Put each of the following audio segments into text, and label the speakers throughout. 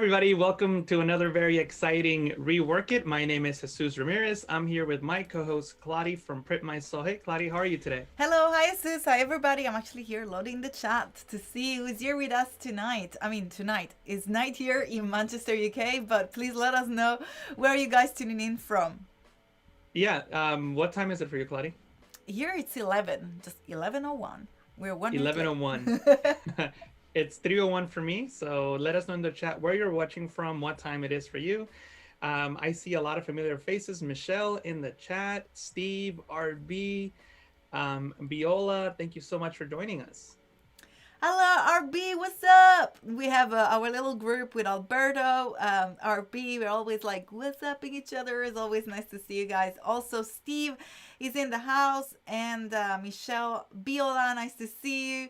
Speaker 1: everybody, welcome to another very exciting Rework It. My name is Jesús Ramirez. I'm here with my co-host Kladi from Printmysoul. Hey Kladi, how are you today?
Speaker 2: Hello, hi Sus, hi everybody. I'm actually here loading the chat to see who's here with us tonight. Tonight is night here in Manchester, UK, but please let us know where are you guys tuning in from.
Speaker 1: Yeah, what time is it for you, Kladi?
Speaker 2: Here it's 11, just 11:01. We're 1 minute late.
Speaker 1: 11:01. It's 3:01 for me, so let us know in the chat where you're watching from, what time it is for you. I see a lot of familiar faces. Michelle in the chat, Steve, RB, Biola, thank you so much for joining us.
Speaker 2: Hello, RB, what's up? We have our little group with Alberto. RB, we're always like, what's up in each other? It's always nice to see you guys. Also, Steve is in the house, and Michelle Biola, nice to see you.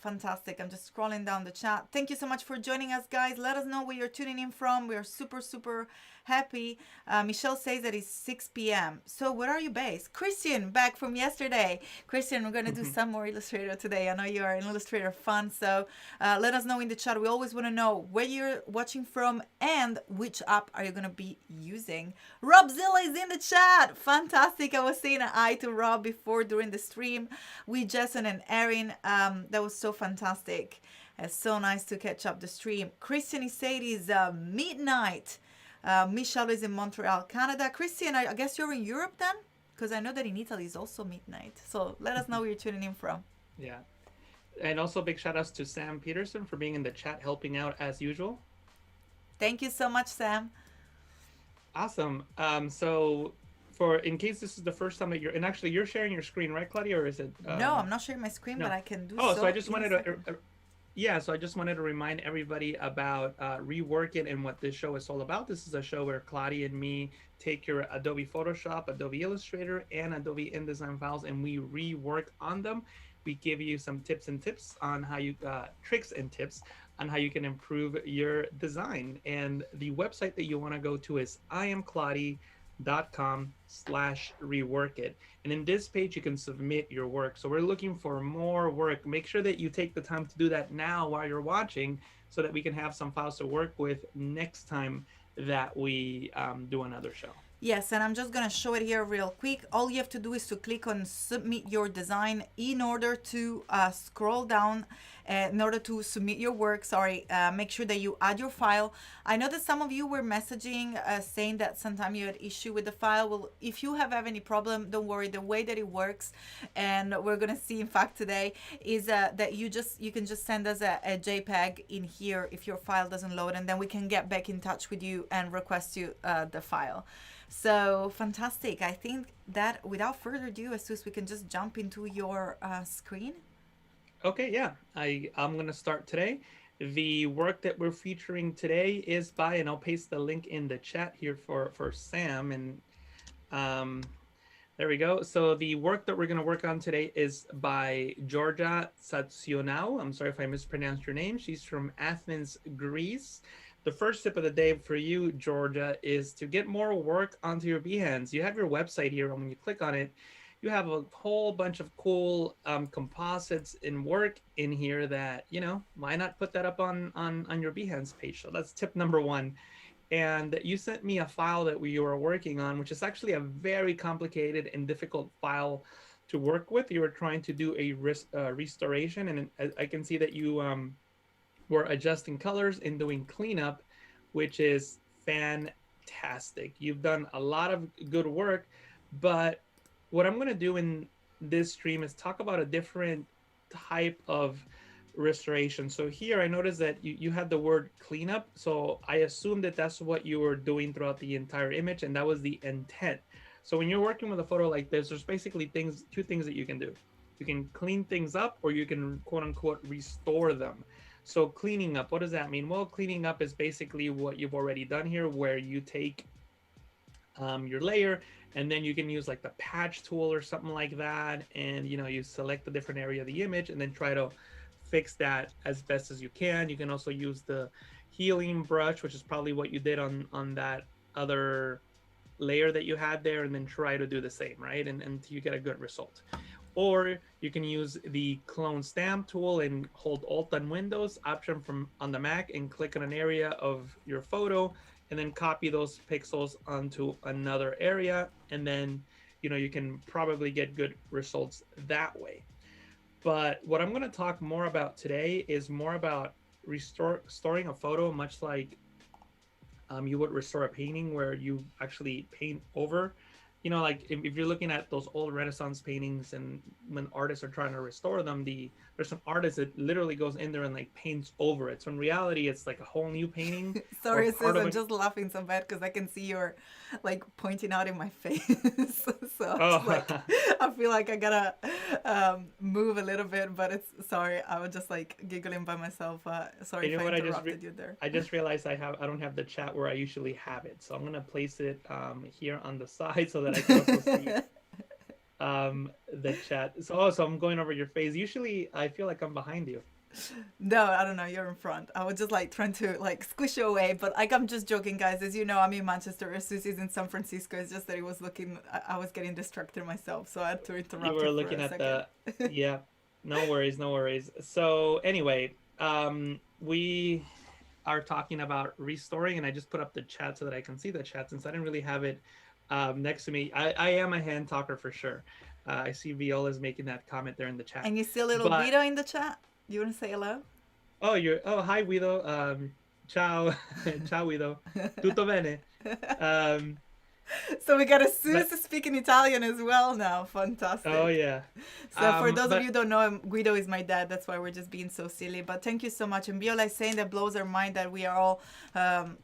Speaker 2: Fantastic. I'm just scrolling down the chat. Thank you so much for joining us, guys. Let us know where you're tuning in from. We are super, super happy. Michelle says that it's 6 p.m. So where are you based? Christian, back from yesterday. Christian, we're going to do some more Illustrator today. I know you are an Illustrator fan, so let us know in the chat. We always want to know where you're watching from and which app are you going to be using. Rob Zilla is in the chat. Fantastic. I was saying hi to Rob before during the stream with Jason and Erin. That was so fantastic. It's so nice to catch up the stream. Christian is saying it is midnight. Michelle is in Montreal, Canada. Christian, I guess you're in Europe then? Because I know that in Italy it's also midnight. So let us know where you're tuning in from.
Speaker 1: Yeah. And also big shout outs to Sam Peterson for being in the chat, helping out as usual.
Speaker 2: Thank you so much, Sam.
Speaker 1: Awesome. So for in case this is the first time that you're, and actually you're sharing your screen, right, Claudia, or is it?
Speaker 2: No, I'm not sharing my screen,
Speaker 1: no.
Speaker 2: but I can do
Speaker 1: Oh,
Speaker 2: so.
Speaker 1: so I just wanted to, yeah, so I just wanted to remind everybody about Rework It and what this show is all about. This is a show where Claudia and me take your Adobe Photoshop, Adobe Illustrator, and Adobe InDesign files, and we rework on them. We give you some tips on how you, tricks and tips on how you can improve your design. And the website that you want to go to is iamcladi.com/reworkit. And in this page, you can submit your work. So we're looking for more work. Make sure that you take the time to do that now while you're watching so that we can have some files to work with next time that we do another show.
Speaker 2: Yes, and I'm just going to show it here real quick. All you have to do is to click on submit your design in order to scroll down, in order to submit your work, make sure that you add your file. I know that some of you were messaging saying that sometimes you had issue with the file. Well, if you have any problem, don't worry. The way that it works, and we're going to see in fact today, is that you can just send us a JPEG in here if your file doesn't load, and then we can get back in touch with you and request you the file. So fantastic. I think that without further ado, Asus, we can just jump into your screen.
Speaker 1: Okay, yeah. I'm going to start today. The work that we're featuring today is by, and I'll paste the link in the chat here for Sam. And there we go. So the work that we're going to work on today is by Georgia Satsionau. I'm sorry if I mispronounced your name. She's from Athens, Greece. The first tip of the day for you, Georgia, is to get more work onto your Behance. You have your website here, and when you click on it, you have a whole bunch of cool composites and work in here that, why not put that up on your Behance page? So that's tip number one. And you sent me a file that we were working on, which is actually a very complicated and difficult file to work with. You were trying to do a restoration, and I can see that you we're adjusting colors and doing cleanup, which is fantastic. You've done a lot of good work, but what I'm going to do in this stream is talk about a different type of restoration. So here I noticed that you had the word cleanup. So I assume that that's what you were doing throughout the entire image, and that was the intent. So when you're working with a photo like this, there's basically two things that you can do. You can clean things up, or you can quote unquote restore them. So cleaning up, what does that mean? Well, cleaning up is basically what you've already done here, where you take your layer, and then you can use like the patch tool or something like that, and you select the different area of the image and then try to fix that as best as you can. You can also use the healing brush, which is probably what you did on that other layer that you had there, and then try to do the same, right? And you get a good result. or you can use the clone stamp tool and hold Alt on Windows, Option from on the Mac, and click on an area of your photo, and then copy those pixels onto another area, and then you can probably get good results that way. But what I'm going to talk more about today is more about restoring a photo, much like you would restore a painting where you actually paint over. Like if you're looking at those old Renaissance paintings, and when artists are trying to restore them, there's some artist that literally goes in there and like paints over it. So in reality, it's like a whole new painting or
Speaker 2: Sorry,
Speaker 1: part
Speaker 2: sis,
Speaker 1: of
Speaker 2: I'm
Speaker 1: it.
Speaker 2: just laughing so bad because I can see you're like pointing out in my face. So I'm just
Speaker 1: Oh,
Speaker 2: like, I feel like I gotta move a little bit, but it's sorry. I was just like giggling by myself. Sorry
Speaker 1: you
Speaker 2: if
Speaker 1: know
Speaker 2: I
Speaker 1: what?
Speaker 2: interrupted you there.
Speaker 1: I just realized I don't have the chat where I usually have it, so I'm gonna place it here on the side so that I could also see the chat. So I'm going over your face. Usually I feel like I'm behind you.
Speaker 2: No, I don't know. You're in front. I was just like trying to like squish you away, but like I'm just joking, guys. As you know, I'm in Manchester. Susie's in San Francisco. It's just that it was looking. I was getting distracted myself, so I had to
Speaker 1: You
Speaker 2: interrupt
Speaker 1: were
Speaker 2: you for
Speaker 1: looking
Speaker 2: a
Speaker 1: at
Speaker 2: second.
Speaker 1: the yeah. No worries, no worries. So anyway, we are talking about restoring, and I just put up the chat so that I can see the chat since I didn't really have it next to me. I am a hand talker for sure. I see Viola's making that comment there in the chat.
Speaker 2: And you see a little
Speaker 1: But
Speaker 2: Vito in the chat. You want to say hello?
Speaker 1: hi Guido. Ciao, ciao Guido. Tutto bene. Um,
Speaker 2: So we got a
Speaker 1: but
Speaker 2: Suze speaking Italian as well now.
Speaker 1: oh
Speaker 2: Fantastic.
Speaker 1: yeah.
Speaker 2: So for those of you
Speaker 1: But
Speaker 2: who don't know him, Guido is my dad. That's why we're just being so silly. But thank you so much. And Viola is saying that blows our mind that we are all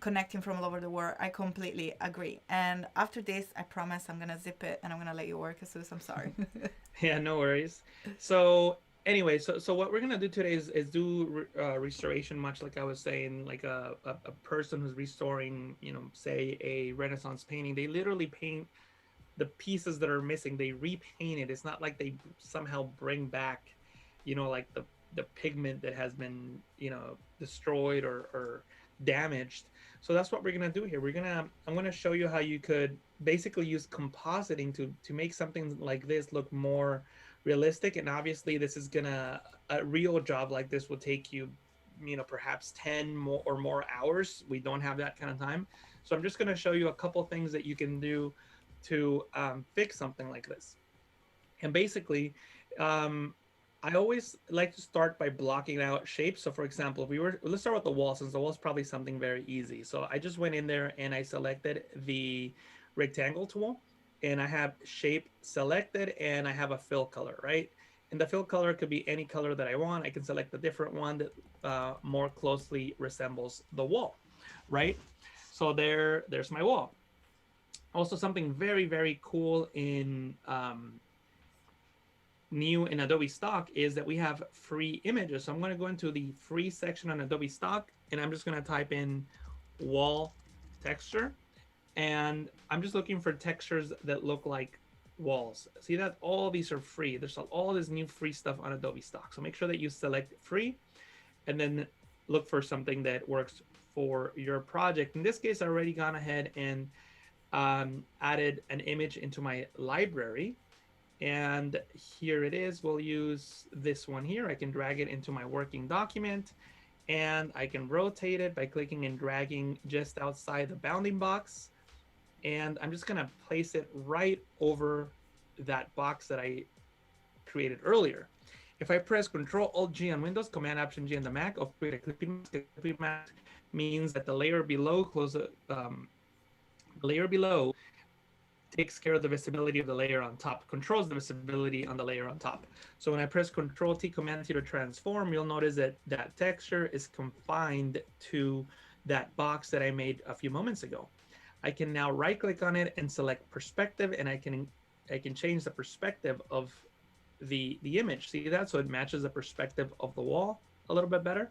Speaker 2: connecting from all over the world. I completely agree. And after this, I promise I'm gonna zip it and I'm gonna let you work, Suze. I'm sorry.
Speaker 1: yeah, no worries. So anyway, so what we're gonna do today is do restoration, much like I was saying, like a person who's restoring, say a Renaissance painting. They literally paint the pieces that are missing. They repaint it. It's not like they somehow bring back, like the pigment that has been, destroyed or damaged. So that's what we're gonna do here. I'm gonna show you how you could basically use compositing to make something like this look more realistic. And obviously, this is gonna a real job like this will take you, perhaps 10 more or more hours. We don't have that kind of time. So I'm just gonna show you a couple things that you can do to fix something like this. And basically, um, I always like to start by blocking out shapes. So for example, let's start with the wall, since the wall is probably something very easy. So I just went in there and I selected the rectangle tool, and I have shape selected, and I have a fill color, right? And the fill color could be any color that I want. I can select a different one that more closely resembles the wall, right? So there's my wall. Also, something very, very cool in new in Adobe Stock is that we have free images. So I'm going to go into the free section on Adobe Stock, and I'm just going to type in wall texture, and I'm just looking for textures that look like walls. See that all these are free. There's all this new free stuff on Adobe Stock. So make sure that you select free, and then look for something that works for your project. In this case, I already gone ahead and added an image into my library. And here it is. We'll use this one here. I can drag it into my working document, and I can rotate it by clicking and dragging just outside the bounding box. And I'm just going to place it right over that box that I created earlier. If I press Control Alt G on Windows, Command Option G on the Mac, I'll create a clipping mask. A clipping mask means that the layer below the layer below takes care of the visibility of the layer on top, controls the visibility on the layer on top. So when I press Control T, Command T to transform, you'll notice that that texture is confined to that box that I made a few moments ago. I can now right click on it and select perspective, and I can change the perspective of the image. See that? So it matches the perspective of the wall a little bit better.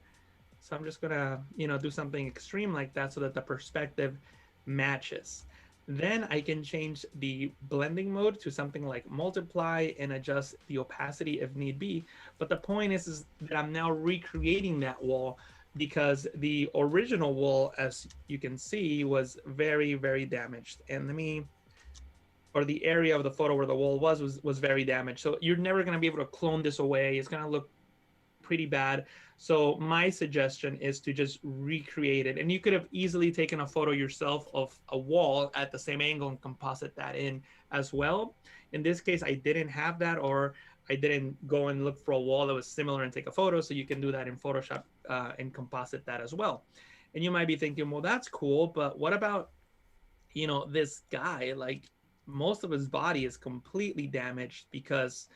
Speaker 1: So I'm just gonna, do something extreme like that so that the perspective matches. Then I can change the blending mode to something like multiply and adjust the opacity if need be. But the point is that I'm now recreating that wall, because the original wall, as you can see, was very, very damaged. And let me or the area of the photo where the wall was very damaged. So you're never going to be able to clone this away. It's going to look pretty bad. So my suggestion is to just recreate it. And you could have easily taken a photo yourself of a wall at the same angle and composite that in as well. In this case, I didn't have that, or I didn't go and look for a wall that was similar and take a photo. So you can do that in Photoshop and composite that as well. And you might be thinking, well, that's cool, but what about, this guy? Like, most of his body is completely damaged because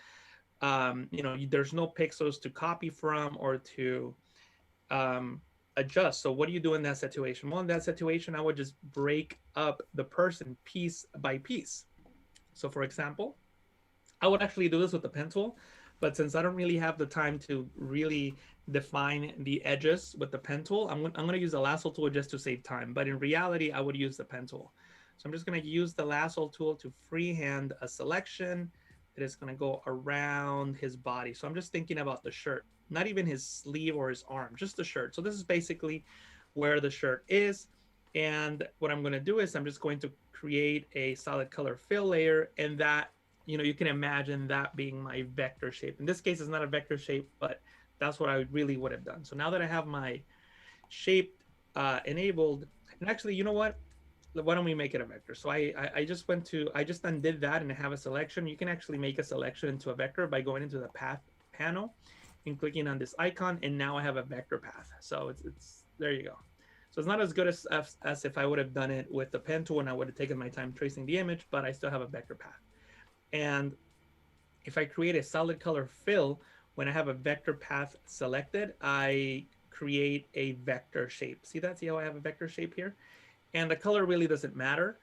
Speaker 1: there's no pixels to copy from or to adjust. So what do you do in that situation? Well, in that situation, I would just break up the person piece by piece. So for example, I would actually do this with the pen tool, but since I don't really have the time to really define the edges with the pen tool, I'm going to use the lasso tool just to save time. But in reality, I would use the pen tool. So I'm just going to use the lasso tool to freehand a selection that is going to go around his body. So I'm just thinking about the shirt, not even his sleeve or his arm, just the shirt. So this is basically where the shirt is. And what I'm going to do is I'm just going to create a solid color fill layer, and that, you can imagine that being my vector shape. In this case, it's not a vector shape, but that's what I really would have done. So now that I have my shape enabled, and actually, you know what? Why don't we make it a vector? So I just undid that and I have a selection. You can actually make a selection into a vector by going into the path panel and clicking on this icon, and now I have a vector path. So it's there you go. So it's not as good as if I would have done it with the pen tool and I would have taken my time tracing the image, but I still have a vector path. And if I create a solid color fill, when I have a vector path selected, I create a vector shape. See that? See how I have a vector shape here? And the color really doesn't matter.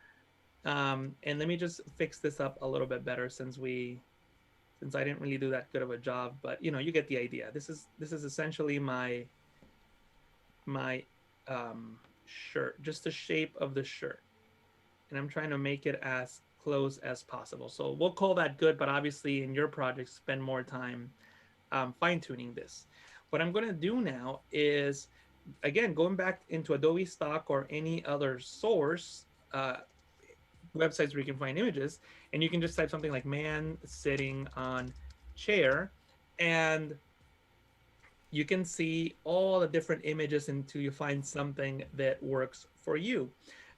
Speaker 1: And let me just fix this up a little bit better since I didn't really do that good of a job, but you get the idea. This is essentially my shirt, just the shape of the shirt. And I'm trying to make it as close as possible. So we'll call that good, but obviously in your project, spend more time fine tuning this. What I'm going to do now is, again, going back into Adobe Stock or any other source websites where you can find images, and you can just type something like man sitting on chair, and you can see all the different images until you find something that works for you.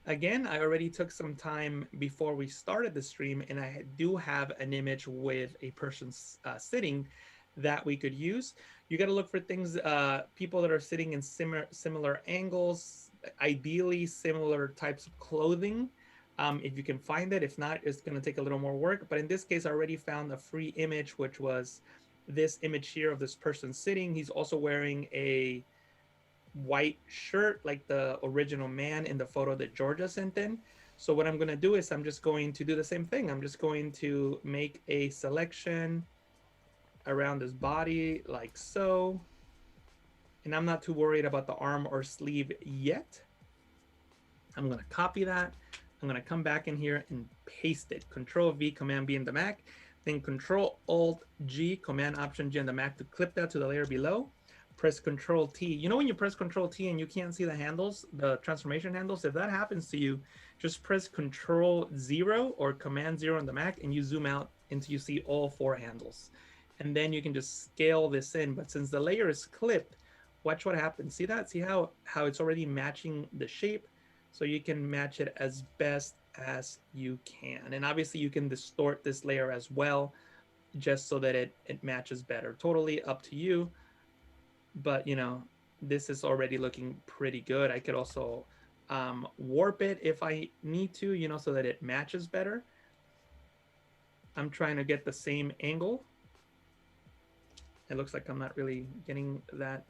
Speaker 1: Again, I already took some time before we started the stream, and I do have an image with a person sitting that we could use. You got to look for things, people that are sitting in similar angles, ideally similar types of clothing. If you can find it, if not, it's going to take a little more work. But in this case, I already found a free image, which was this image here of this person sitting. He's also wearing a white shirt like the original man in the photo that Georgia sent in. So what I'm going to do is I'm just going to do the same thing. I'm just going to make a selection around his body like so. And I'm not too worried about the arm or sleeve yet. I'm going to copy that. I'm going to come back in here and paste it. Control V, Command B in the Mac. Then Control Alt G, Command Option G on the Mac to clip that to the layer below. Press Control T. You know when you press Control T and you can't see the handles, the transformation handles? If that happens to you, just press Control 0 or Command 0 on the Mac and you zoom out until you see all 4 handles. And then you can just scale this in. But since the layer is clipped, watch what happens. See that? See how it's already matching the shape? So you can match it as best as you can. And obviously you can distort this layer as well, just so that it matches better. Totally up to you. But this is already looking pretty good. I could also warp it if I need to, so that it matches better. I'm trying to get the same angle. It looks like I'm not really getting that.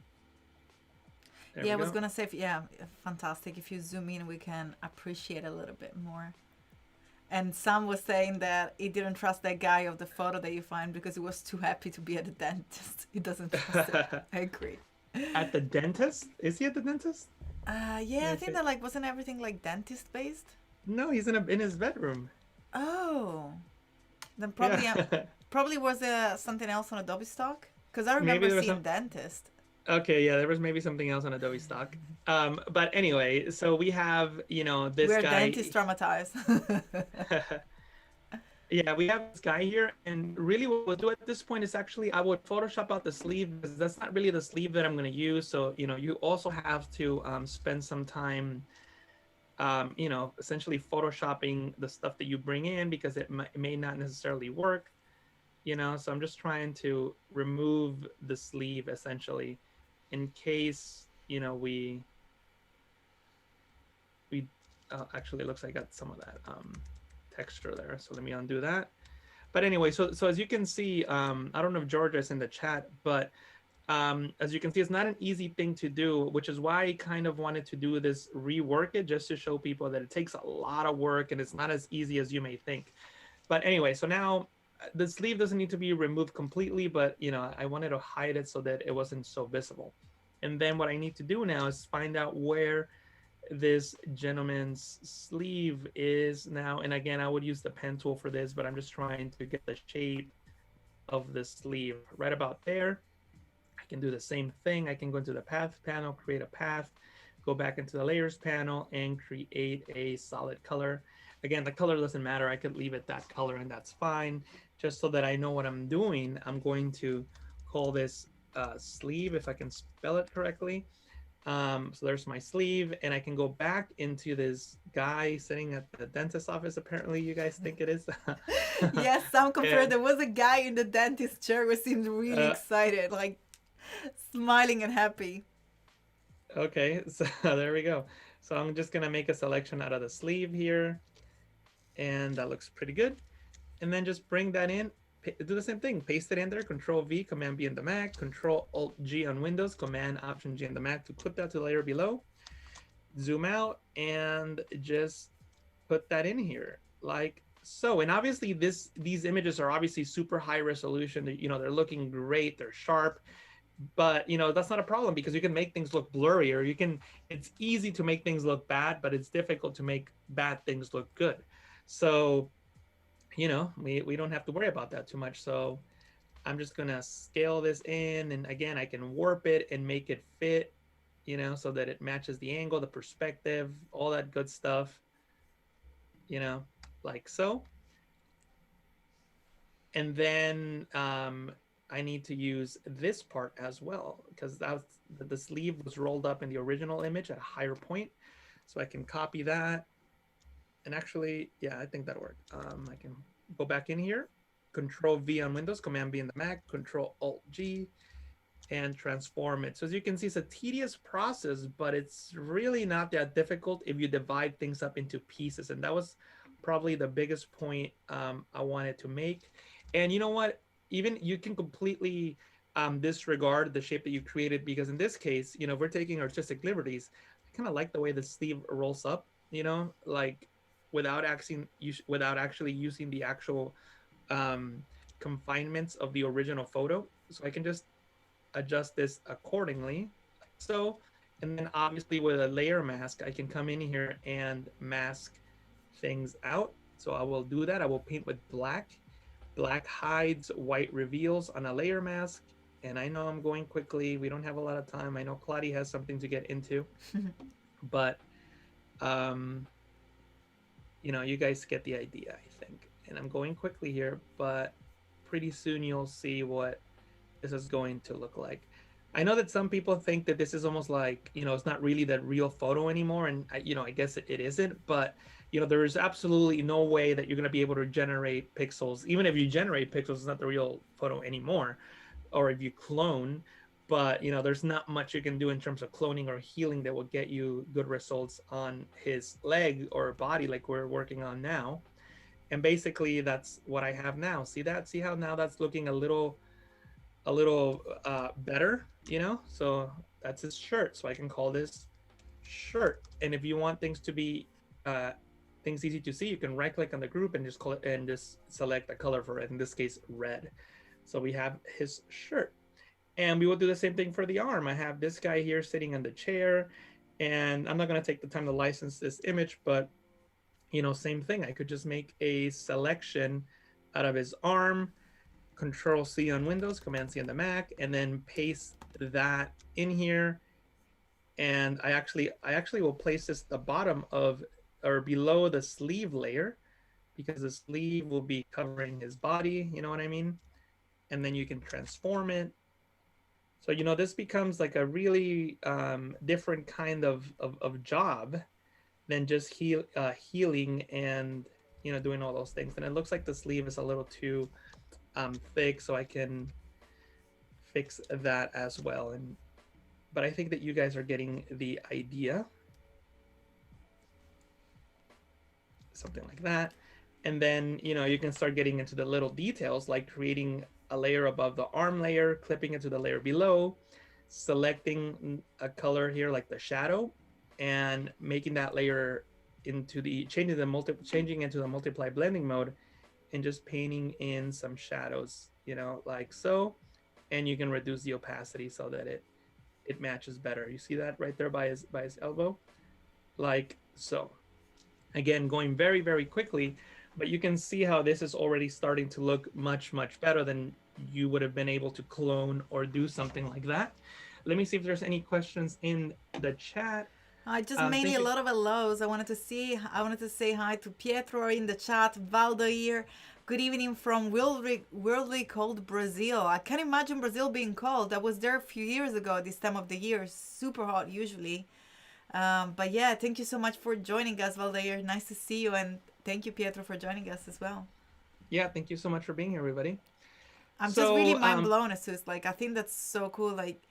Speaker 2: Yeah, I was gonna say, yeah, fantastic. If you zoom in, we can appreciate a little bit more. And Sam was saying that he didn't trust that guy of the photo that you find because he was too happy to be at the dentist. He doesn't trust it. I agree.
Speaker 1: At the dentist? Is he at the dentist?
Speaker 2: Yeah, I think that wasn't everything like dentist based.
Speaker 1: No, he's in his bedroom.
Speaker 2: Oh, then probably
Speaker 1: Yeah.
Speaker 2: probably was something else on Adobe Stock because I remember seeing dentist.
Speaker 1: Okay, yeah, there was maybe something else on Adobe Stock. But anyway, so we have, this
Speaker 2: We're
Speaker 1: guy.
Speaker 2: dentist traumatized.
Speaker 1: Yeah, we have this guy here, and really what we'll do at this point is actually I would Photoshop out the sleeve because that's not really the sleeve that I'm going to use. So, you also have to spend some time, essentially Photoshopping the stuff that you bring in because it may not necessarily work, So I'm just trying to remove the sleeve essentially in case, we actually it looks like I got some of that texture there. So let me undo that. But anyway, so as you can see, I don't know if Georgia is in the chat, but as you can see, it's not an easy thing to do, which is why I kind of wanted to do this, rework it, just to show people that it takes a lot of work and it's not as easy as you may think. But anyway, so now the sleeve doesn't need to be removed completely, but I wanted to hide it so that it wasn't so visible. And then what I need to do now is find out where this gentleman's sleeve is now. And again, I would use the pen tool for this, but I'm just trying to get the shape of the sleeve right about there. I can do the same thing. I can go into the path panel, create a path, go back into the layers panel and create a solid color. Again, the color doesn't matter. I could leave it that color and that's fine. Just so that I know what I'm doing, I'm going to call this sleeve, if I can spell it correctly. So there's my sleeve, and I can go back into this guy sitting at the dentist's office. Apparently, you guys think it is.
Speaker 2: Yes, some compared.
Speaker 1: And
Speaker 2: There was a guy in the dentist chair who seemed really
Speaker 1: uh,
Speaker 2: excited, like smiling and happy.
Speaker 1: okay, so there we go. So I'm just gonna make a selection out of the sleeve here, and that looks pretty good. And then just bring that in. Do the same thing. Paste it in there. Control V, Command B in the Mac. Control Alt G on Windows. Command Option G in the Mac to clip that to the layer below. Zoom out and just put that in here like so. And obviously these images are obviously super high resolution. They're looking great, they're sharp, but that's not a problem because you can make things look blurry, or it's easy to make things look bad, but it's difficult to make bad things look good. So we don't have to worry about that too much. So I'm just gonna scale this in, and again I can warp it and make it fit, so that it matches the angle, the perspective, all that good stuff, you know, like so. And then I need to use this part as well because the sleeve was rolled up in the original image at a higher point. So I can copy that. And actually, yeah, I think that'll work. I can go back in here, Control V on Windows, Command B in the Mac, Control Alt G, and transform it. So as you can see, it's a tedious process, but it's really not that difficult if you divide things up into pieces. And that was probably the biggest point I wanted to make. And you know what? Even you can completely disregard the shape that you created, because in this case, we're taking artistic liberties. I kind of like the way the sleeve rolls up, like without actually using the actual um, confinements of the original photo. So I can just adjust this accordingly, like so. And then obviously with a layer mask, I can come in here and mask things out. So I will do that. I will paint with black. Black hides, white reveals on a layer mask. And I know I'm going quickly. We don't have a lot of time. I know Kladi has something to get into, but um, you guys get the idea, I think. And I'm going quickly here, but pretty soon you'll see what this is going to look like. I know that some people think that this is almost like, it's not really that real photo anymore. And, I guess it isn't. But, there is absolutely no way that you're going to be able to generate pixels. Even if you generate pixels, it's not the real photo anymore. Or if you clone. But, there's not much you can do in terms of cloning or healing that will get you good results on his leg or body like we're working on now. And basically, that's what I have now. See that? See how now that's looking a little better, so that's his shirt. So I can call this shirt. And if you want things to be things easy to see, you can right click on the group and just call it and just select a color for it, in this case red. So we have his shirt. And we will do the same thing for the arm. I have this guy here sitting on the chair, and I'm not going to take the time to license this image, but same thing. I could just make a selection out of his arm, Control C on Windows, Command C on the Mac, and then paste that in here. And I actually will place this at the bottom of or below the sleeve layer, because the sleeve will be covering his body, you know what I mean? And then you can transform it. So, this becomes like a really different kind of job than just healing and, doing all those things. And it looks like the sleeve is a little too thick, so I can fix that as well. But I think that you guys are getting the idea. Something like that. And then, you can start getting into the little details, like creating a layer above the arm layer, clipping it to the layer below, selecting a color here like the shadow, and making that layer into the changing into the multiply blending mode, and just painting in some shadows, like so. And you can reduce the opacity so that it matches better. You see that right there by his elbow, like so. Again, going very, very quickly, but you can see how this is already starting to look much, much better than you would have been able to clone or do something like that. Let me see if there's any questions in the chat.
Speaker 2: I just mainly
Speaker 1: Thank
Speaker 2: a
Speaker 1: you.
Speaker 2: lot of hellos. I wanted to say hi to Pietro in the chat, Valdoir. Good evening from worldly cold Brazil. I can't imagine Brazil being cold. I was there a few years ago this time of the year. Super hot usually. But yeah, thank you so much for joining us, Valdeir. Nice to see you, and thank you, Pietro, for joining us as well.
Speaker 1: Yeah, thank you so much for being here, everybody.
Speaker 2: I'm just really
Speaker 1: So,
Speaker 2: mind blown, Asus. Like, I think that's so cool. Like,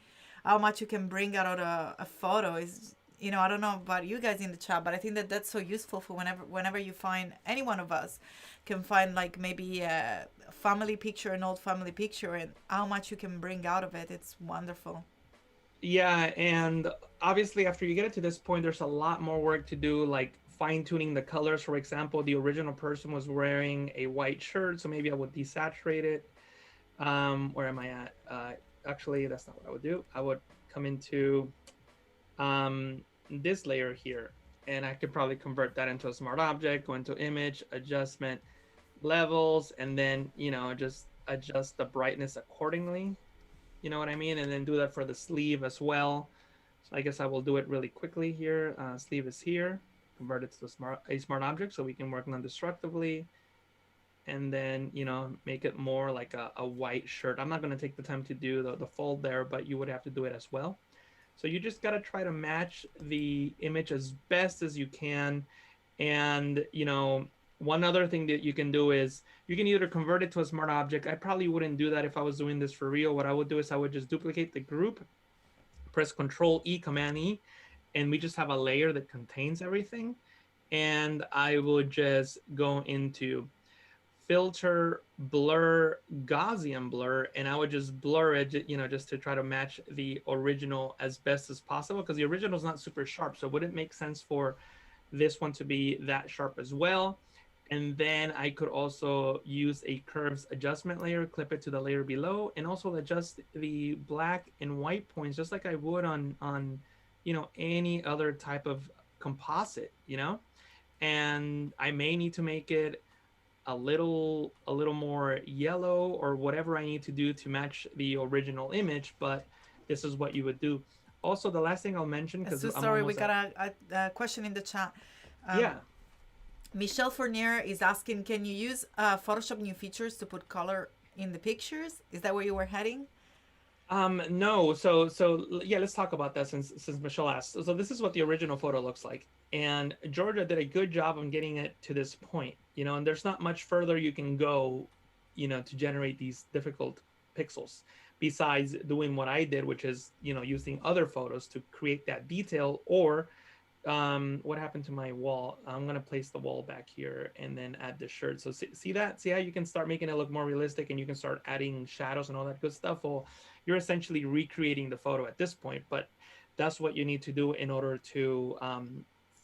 Speaker 2: how much you can bring out of a photo is, I don't know about you guys in the chat, but I think that that's so useful for whenever you find any one of us can find like maybe a family picture, an old family picture, and how much you can bring out of it. It's wonderful.
Speaker 1: yeah, and obviously, after you get it to this point, there's a lot more work to do, like fine tuning the colors. For example, the original person was wearing a white shirt, so maybe I would desaturate it. Where am I at? Actually, that's not what I would do. I would come into this layer here, and I could probably convert that into a smart object, go into image, adjustment, levels, and then, just adjust the brightness accordingly. You know what I mean? And then do that for the sleeve as well. So I guess I will do it really quickly here. Sleeve is here. Convert it to a smart object so we can work non-destructively. And then, make it more like a white shirt. I'm not going to take the time to do the fold there, but you would have to do it as well. So you just got to try to match the image as best as you can. And, one other thing that you can do is you can either convert it to a smart object. I probably wouldn't do that if I was doing this for real. What I would do is I would just duplicate the group, press Control E, Command E, and we just have a layer that contains everything. And I would just go into filter, blur, Gaussian blur, and I would just blur it, just to try to match the original as best as possible, because the original is not super sharp, so it wouldn't make sense for this one to be that sharp as well. And then I could also use a curves adjustment layer, clip it to the layer below, and also adjust the black and white points just like I would on any other type of composite, and I may need to make it a little more yellow or whatever I need to do to match the original image, but this is what you would do. Also, the last thing I'll mention, because
Speaker 2: So
Speaker 1: I'm
Speaker 2: sorry, we
Speaker 1: almost
Speaker 2: got
Speaker 1: at.
Speaker 2: a question in the chat. Um,
Speaker 1: Yeah.
Speaker 2: Michelle Fournier is asking, can you use Photoshop new features to put color in the pictures? Is that where you were heading?
Speaker 1: No. So yeah, let's talk about that since Michelle asked. So this is what the original photo looks like, and Georgia did a good job on getting it to this point. And there's not much further you can go, to generate these difficult pixels, besides doing what I did, which is using other photos to create that detail. Or what happened to my wall? I'm gonna place the wall back here and then add the shirt. So see that? See how you can start making it look more realistic, and you can start adding shadows and all that good stuff. Well, you're essentially recreating the photo at this point, but that's what you need to do in order to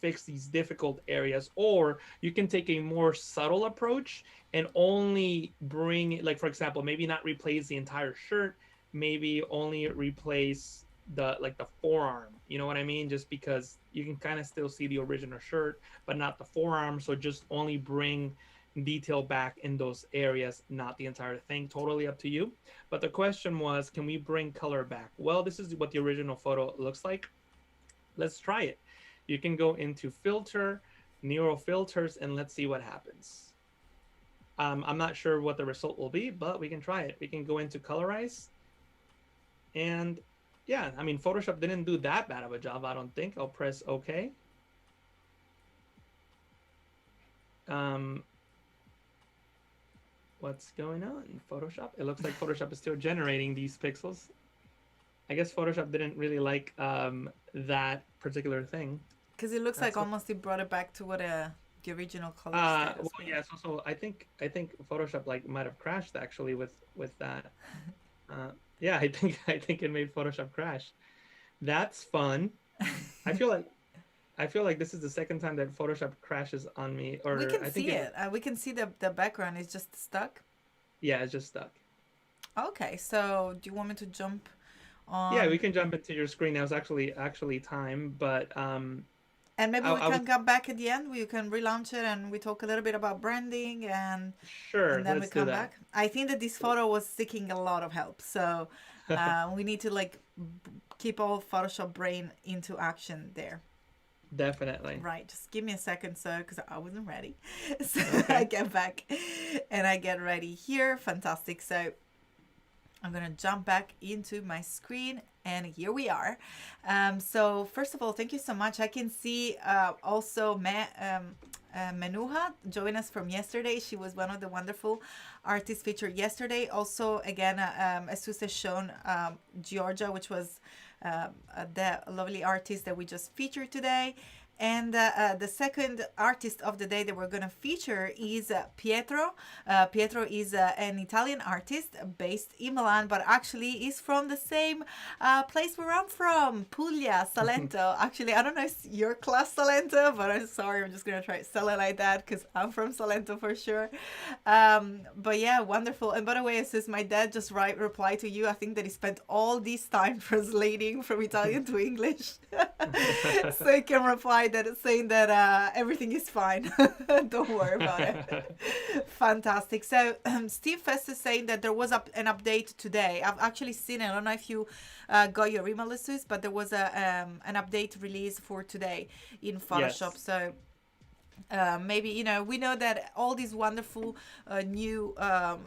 Speaker 1: fix these difficult areas. Or you can take a more subtle approach and only bring, like, for example, maybe not replace the entire shirt, maybe only replace the forearm, you know what I mean? Just because you can kind of still see the original shirt but not the forearm, so just only bring detail back in those areas, not the entire thing. Totally up to you. But the question was, can we bring color back? Well, this is what the original photo looks like. Let's try it. You can go into filter, neural filters, and let's see what happens. I'm not sure what the result will be, but we can try it. We can go into colorize, and yeah, I mean, Photoshop didn't do that bad of a job, I don't think. I'll press OK. What's going on in Photoshop? It looks like Photoshop is still generating these pixels. I guess Photoshop didn't really like that particular thing.
Speaker 2: Because it looks like
Speaker 1: That's what,
Speaker 2: almost it brought it back to what the original color status
Speaker 1: well,
Speaker 2: was.
Speaker 1: yeah. So I think Photoshop like might have crashed actually with that. Yeah, I think it made Photoshop crash. That's fun. I feel like I feel like this is the second time that Photoshop crashes on me,
Speaker 2: We
Speaker 1: or
Speaker 2: can
Speaker 1: I think
Speaker 2: see
Speaker 1: it.
Speaker 2: it. We can see the background is just stuck.
Speaker 1: Yeah, it's just stuck.
Speaker 2: Okay, so do you want me to jump
Speaker 1: Yeah, we
Speaker 2: on?
Speaker 1: can jump into your screen now. It's actually time, but
Speaker 2: And maybe we
Speaker 1: I was
Speaker 2: can come back at the end. We can relaunch it and we talk a little bit about branding
Speaker 1: sure.
Speaker 2: and then we
Speaker 1: Let's do
Speaker 2: come
Speaker 1: that.
Speaker 2: back. I think that this photo was seeking a lot of help, so we need to like keep all Photoshop brain into action there.
Speaker 1: Definitely.
Speaker 2: Right, just give me a second, sir, because I wasn't ready. So I
Speaker 1: Okay.
Speaker 2: get back and I get ready here. Fantastic. So I'm gonna jump back into my screen and here we are. So first of all, thank you so much. I can see also Menuha join us from yesterday. She was one of the wonderful artists featured yesterday. Also, again, as Susa shown, Georgia, which was the lovely artist that we just featured today. And the second artist of the day that we're going to feature is Pietro. Pietro is an Italian artist based in Milan, but actually is from the same place where I'm from, Puglia, Salento. Actually, I don't know if your class Salento, but I'm sorry, I'm just going to try to sell it like that because I'm from Salento for sure. But yeah, wonderful. And by the way, it says my dad just replied to you. I think that he spent all this time translating from Italian to English. So he can reply that saying that everything is fine. Don't worry about it. Fantastic. So Steve Fest is saying that there was an update today. I've actually seen it. I don't know if you got your email, Jesus, but there was an update release for today in Photoshop.
Speaker 1: Yes.
Speaker 2: So maybe we know that all these wonderful new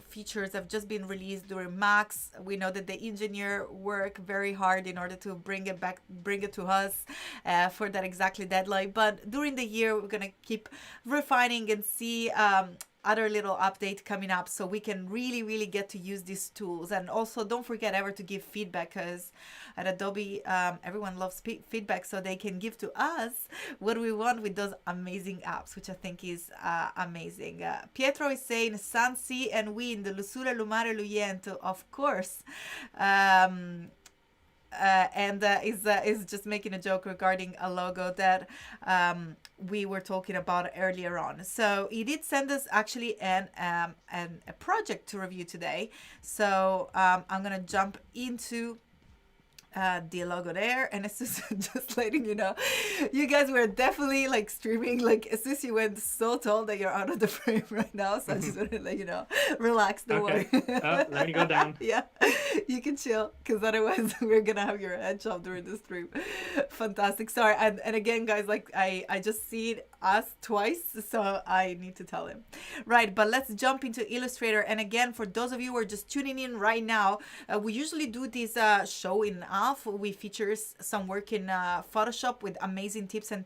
Speaker 2: features have just been released during Max. We know that the engineer worked very hard in order to bring it to us for that exactly deadline, but during the year we're gonna keep refining and see other little update coming up so we can really get to use these tools. And also don't forget ever to give feedback, because at Adobe everyone loves feedback, so they can give to us what we want with those amazing apps, which I think is amazing. Pietro is saying sun, sea and wind, lusura, lumare, luyento, of course. And is just making a joke regarding a logo that we were talking about earlier on. So he did send us actually a project to review today. So I'm gonna jump into the logo there, and it's just letting you know, you guys were definitely like streaming, like as soon as you went so tall that you're out of the frame right now, so I just want to let you know, relax, don't
Speaker 1: Okay.
Speaker 2: worry.
Speaker 1: Oh, let me go down.
Speaker 2: Yeah, you can chill, because otherwise we're gonna have your head chopped during the stream. Fantastic. Sorry, and again guys, like I just see us twice, so I need to tell him. Right, but let's jump into Illustrator. And again, for those of you who are just tuning in right now, we usually do this show in half. We feature some work in Photoshop with amazing tips and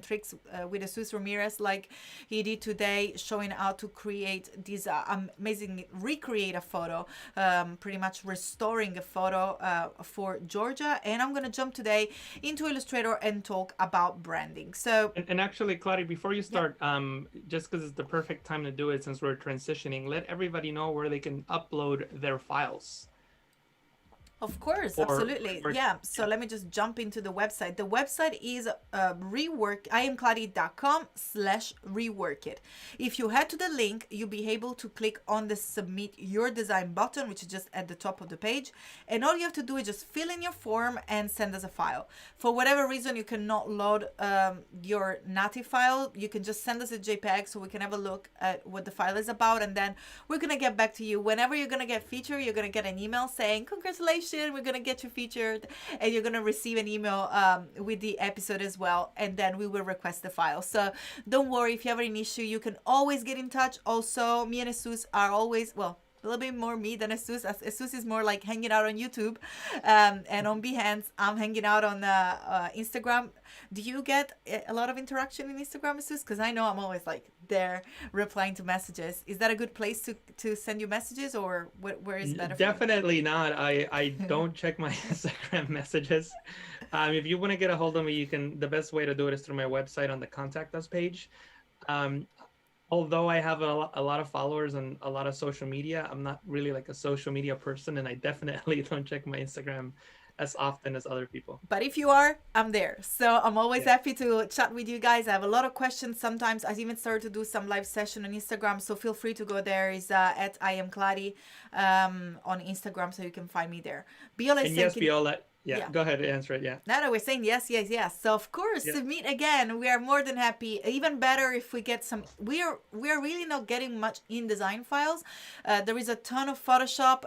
Speaker 2: tricks with Jesús Ramirez, like he did today, showing how to create this amazing recreate a photo, pretty much restoring a photo for Georgia. And I'm gonna jump today into Illustrator and talk about branding. So
Speaker 1: And actually, Kladi, before you
Speaker 2: yeah.
Speaker 1: start, just because it's the perfect time to do it since we're transitioning, let everybody know where they can upload their files.
Speaker 2: Of course,
Speaker 1: Or,
Speaker 2: absolutely.
Speaker 1: or
Speaker 2: Yeah. So
Speaker 1: yeah.
Speaker 2: let me just jump into the website. The website is iamcladi.com/rework it. If you head to the link, you'll be able to click on the submit your design button, which is just at the top of the page. And all you have to do is just fill in your form and send us a file. For whatever reason, you cannot load your native file, you can just send us a JPEG so we can have a look at what the file is about. And then we're going to get back to you. Whenever you're going to get featured, you're going to get an email saying, congratulations, congratulations, we're gonna get you featured, and you're gonna receive an email with the episode as well, and then we will request the file. So don't worry, if you have an issue, you can always get in touch. Also, me and Jesus are always, well, a little bit more me than Jesus. Jesus is more like hanging out on YouTube, and on Behance, I'm hanging out on Instagram. Do you get a lot of interaction in Instagram, Jesus? Because I know I'm always like there replying to messages. Is that a good place to send you messages, or where is better for you?
Speaker 1: Definitely not. I don't check my Instagram messages. If you want to get a hold of me, you can. The best way to do it is through my website on the contact us page. Um, Although I have a lot of followers and a lot of social media, I'm not really like a social media person, and I definitely don't check my Instagram as often as other people.
Speaker 2: But if you are, I'm there. So I'm always
Speaker 1: Yeah.
Speaker 2: happy to chat with you guys. I have a lot of questions. Sometimes I even started to do some live session on Instagram. So feel free to go there. Is at I am Kladi on Instagram, so you can find me there. Biola is
Speaker 1: And
Speaker 2: saying,
Speaker 1: yes, Viola, yeah,
Speaker 2: yeah.
Speaker 1: go ahead and answer it. Yeah.
Speaker 2: No, no, we're saying yes, yes, yes. So of course,
Speaker 1: Yeah.
Speaker 2: submit again. We are more than happy. Even better if we get some. We are really not getting much InDesign files. There is a ton of Photoshop.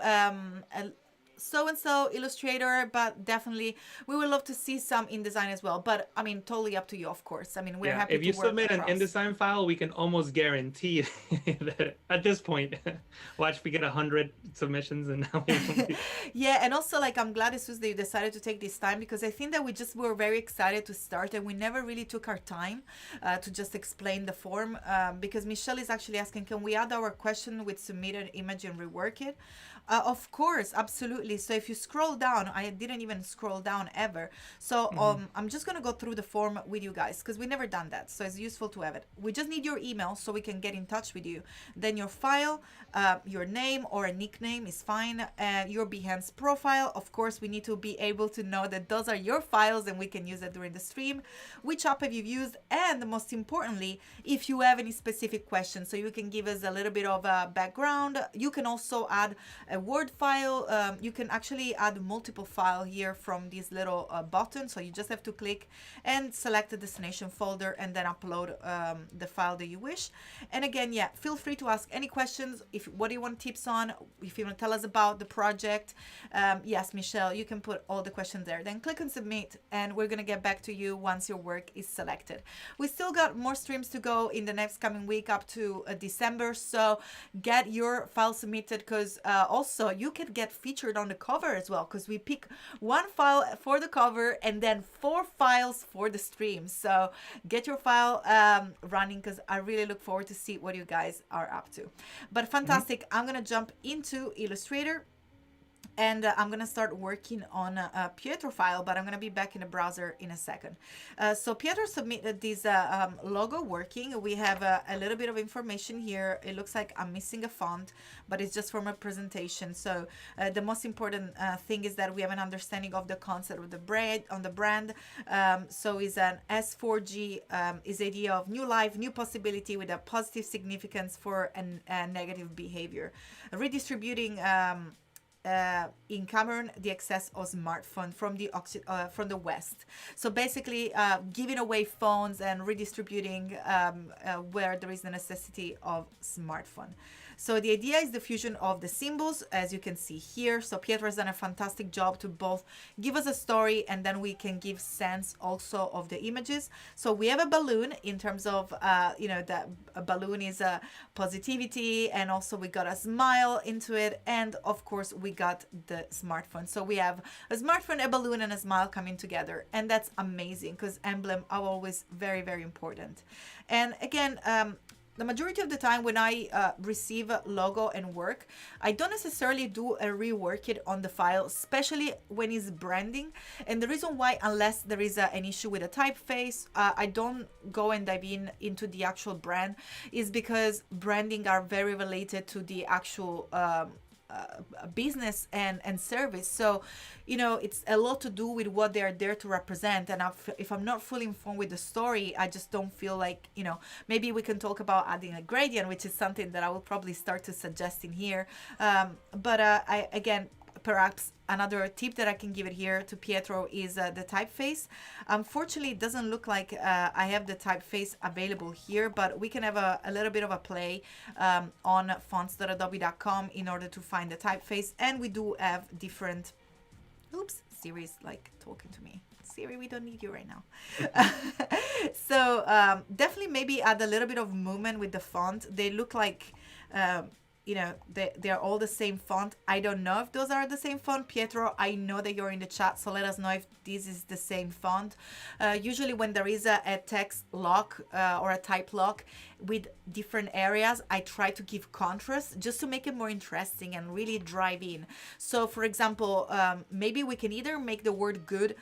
Speaker 2: So and so Illustrator, but definitely we would love to see some InDesign as well. But I mean, totally up to you, of course. I mean, we're
Speaker 1: Yeah,
Speaker 2: happy
Speaker 1: if
Speaker 2: to
Speaker 1: you
Speaker 2: work
Speaker 1: submit an
Speaker 2: across.
Speaker 1: InDesign file, we can almost guarantee that at this point, watch, we get 100 submissions and now we won't be.
Speaker 2: Yeah, and also like I'm glad Jesus they decided to take this time, because I think that we just were very excited to start, and we never really took our time to just explain the form, because Michelle is actually asking, can we add our question with submitted image and rework it? Of course, absolutely. So if you scroll down, I didn't even scroll down ever. So I'm just gonna go through the form with you guys, because we never done that. So it's useful to have it. We just need your email so we can get in touch with you. Then your file, your name or a nickname is fine. Your Behance profile. Of course, we need to be able to know that those are your files and we can use it during the stream. Which app have you used? And most importantly, if you have any specific questions, so you can give us a little bit of a background. You can also add a Word file. You can actually add multiple file here from this little button. So you just have to click and select the destination folder and then upload the file that you wish. And again, yeah, feel free to ask any questions. If what do you want tips on? If you want to tell us about the project, yes, Michelle, you can put all the questions there. Then click on submit, and we're gonna get back to you once your work is selected. We still got more streams to go in the next coming week up to December. So get your file submitted, because also you can get featured on the cover as well, because we pick one file for the cover and then 4 files for the stream. So get your file running, because I really look forward to see what you guys are up to. But fantastic. I'm gonna jump into Illustrator, and I'm gonna start working on a Pietro file, but I'm gonna be back in the browser in a second. So Pietro submitted this logo working. We have a little bit of information here. It looks like I'm missing a font, but it's just from a presentation. So the most important thing is that we have an understanding of the concept of the brand. So is an S4G is the idea of new life, new possibility with a positive significance for a negative behavior. Redistributing in Cameroon the access of smartphone from the West. So basically giving away phones and redistributing where there is the necessity of smartphone. So the idea is the fusion of the symbols, as you can see here. So Pietro has done a fantastic job to both give us a story, and then we can give sense also of the images. So we have a balloon in terms of, that a balloon is a positivity, and also we got a smile into it. And of course we got the smartphone. So we have a smartphone, a balloon, and a smile coming together. And that's amazing, because emblem are always very, very important. And again, the majority of the time when I receive a logo and work, I don't necessarily do a rework it on the file, especially when it's branding. And the reason why, unless there is an issue with a typeface, I don't go and dive into the actual brand, is because branding are very related to the actual business and service. So it's a lot to do with what they are there to represent. And if I'm not fully informed with the story, I just don't feel like, maybe we can talk about adding a gradient, which is something that I will probably start to suggest in here. But I again, perhaps another tip that I can give it here to Pietro is the typeface. Unfortunately, it doesn't look like I have the typeface available here, but we can have a little bit of a play on fonts.adobe.com in order to find the typeface. And we do have different Oops, Siri's like talking to me. Siri, we don't need you right now. So definitely maybe add a little bit of movement with the font. They look like, they're all the same font. I don't know if those are the same font. Pietro, I know that you're in the chat, so let us know if this is the same font. Usually when there is a text lock or a type lock with different areas, I try to give contrast just to make it more interesting and really drive in. So for example, maybe we can either make the word good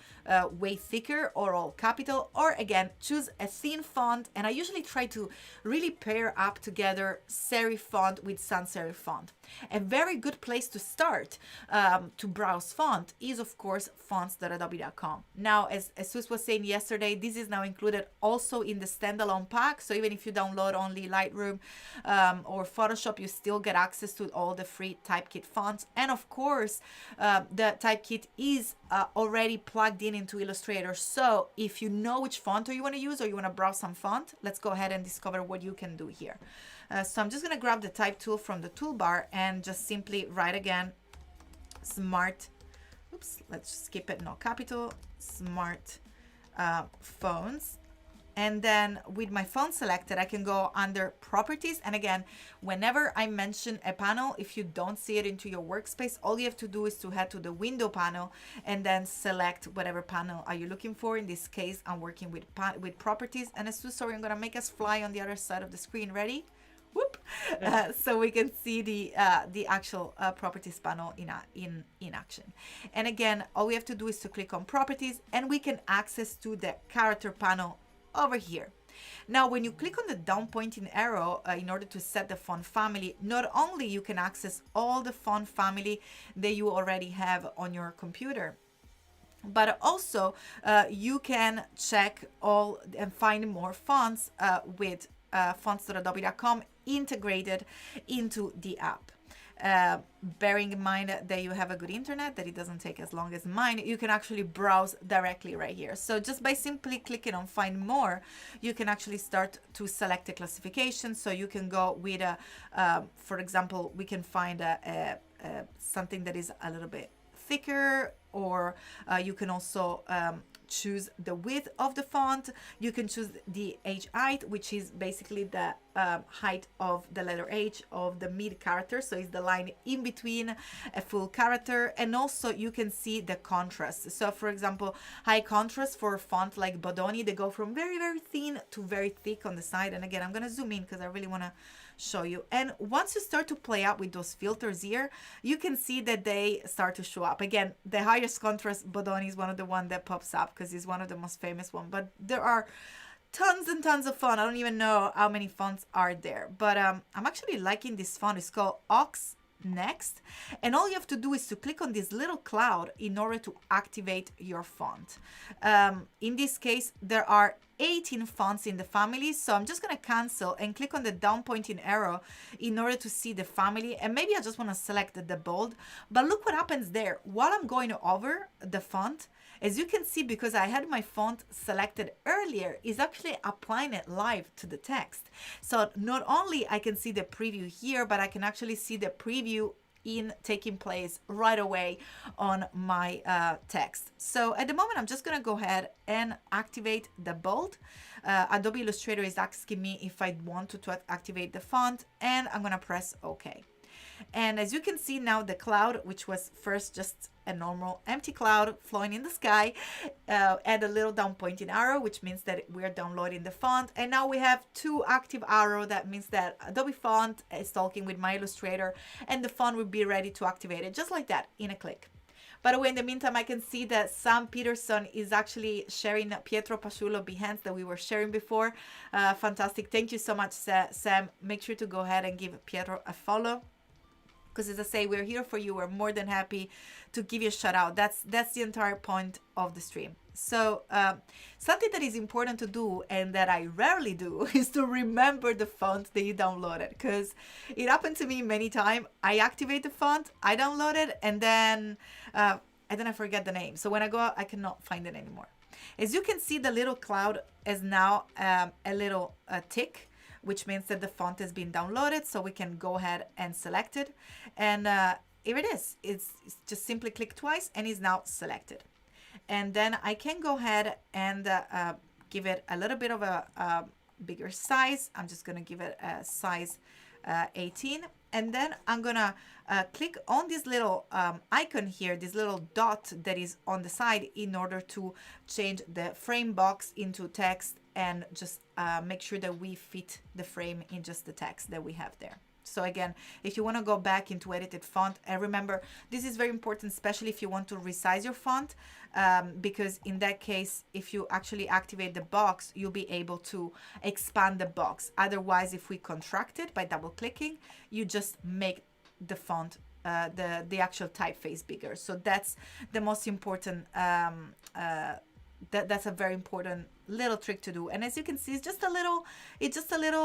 Speaker 2: way thicker or all capital, or again, choose a thin font. And I usually try to really pair up together serif font with sans serif font. A very good place to start to browse font is, of course, fonts.adobe.com. Now, as Sus was saying yesterday, this is now included also in the standalone pack. So even if you download only Lightroom or Photoshop, you still get access to all the free Typekit fonts. And of course, the Typekit is already plugged in into Illustrator. So if you know which font you want to use or you want to browse some font, let's go ahead and discover what you can do here. So I'm just going to grab the type tool from the toolbar and just simply write again, smart, oops, let's skip it, no capital, smart phones. And then with my phone selected, I can go under properties. And again, whenever I mention a panel, if you don't see it into your workspace, all you have to do is to head to the window panel and then select whatever panel are you looking for. In this case, I'm working with properties. And as sorry, I'm gonna make us fly on the other side of the screen. Ready? Whoop. So we can see the actual properties panel in action. And again, all we have to do is to click on properties and we can access to the character panel over here. Now, when you click on the down pointing arrow in order to set the font family, not only you can access all the font family that you already have on your computer, but also you can check all and find more fonts with fonts.adobe.com integrated into the app. Bearing in mind that you have a good internet, that it doesn't take as long as mine, you can actually browse directly right here. So just by simply clicking on find more, you can actually start to select a classification. So you can go with for example, we can find something that is a little bit thicker, or you can also choose the width of the font. You can choose the H height, which is basically the height of the letter H of the mid character, so it's the line in between a full character. And also you can see the contrast. So for example, high contrast for a font like Bodoni, they go from very, very thin to very thick on the side. And again, I'm going to zoom in because I really want to show you. And once you start to play out with those filters here, you can see that they start to show up. Again, the highest contrast Bodoni is one of the one that pops up because it's one of the most famous one, but there are tons and tons of font. I don't even know how many fonts are there, but I'm actually liking this font. It's called Ox Next, and all you have to do is to click on this little cloud in order to activate your font. In this case, there are 18 fonts in the family, so I'm just going to cancel and click on the down pointing arrow in order to see the family. And maybe I just want to select the bold, but look what happens there. While I'm going over the font, as you can see, because I had my font selected earlier, is actually applying it live to the text. So not only I can see the preview here, but I can actually see the preview in taking place right away on my text. So at the moment, I'm just going to go ahead and activate the bold. Adobe Illustrator is asking me if I want to activate the font, and I'm going to press OK. And as you can see now, the cloud, which was first just a normal empty cloud flowing in the sky, add a little down pointing arrow, which means that we're downloading the font. And now we have two active arrow. That means that Adobe Font is talking with my Illustrator, and the font will be ready to activate it just like that in a click. By the way, in the meantime, I can see that Sam Peterson is actually sharing Pietro Pasciullo Behance that we were sharing before. Fantastic. Thank you so much, Sam. Make sure to go ahead and give Pietro a follow, because as I say, we're here for you. We're more than happy to give you a shout out. That's the entire point of the stream. So something that is important to do, and that I rarely do, is to remember the font that you downloaded, because it happened to me many times. I activate the font, I download it, and then I forget the name. So when I go out, I cannot find it anymore. As you can see, the little cloud is now a little tick, which means that the font has been downloaded, so we can go ahead and select it. And here it is. It's just simply click twice and it's now selected. And then I can go ahead and give it a little bit of a bigger size. I'm just going to give it a size 18. And then I'm going to click on this little icon here, this little dot that is on the side, in order to change the frame box into text and just make sure that we fit the frame in just the text that we have there. So again, if you want to go back into edited font, and remember, this is very important, especially if you want to resize your font, because in that case, if you actually activate the box, you'll be able to expand the box. Otherwise, if we contract it by double clicking, you just make the font, the actual typeface bigger. So that's the most important, that's a very important little trick to do. And as you can see, it's just a little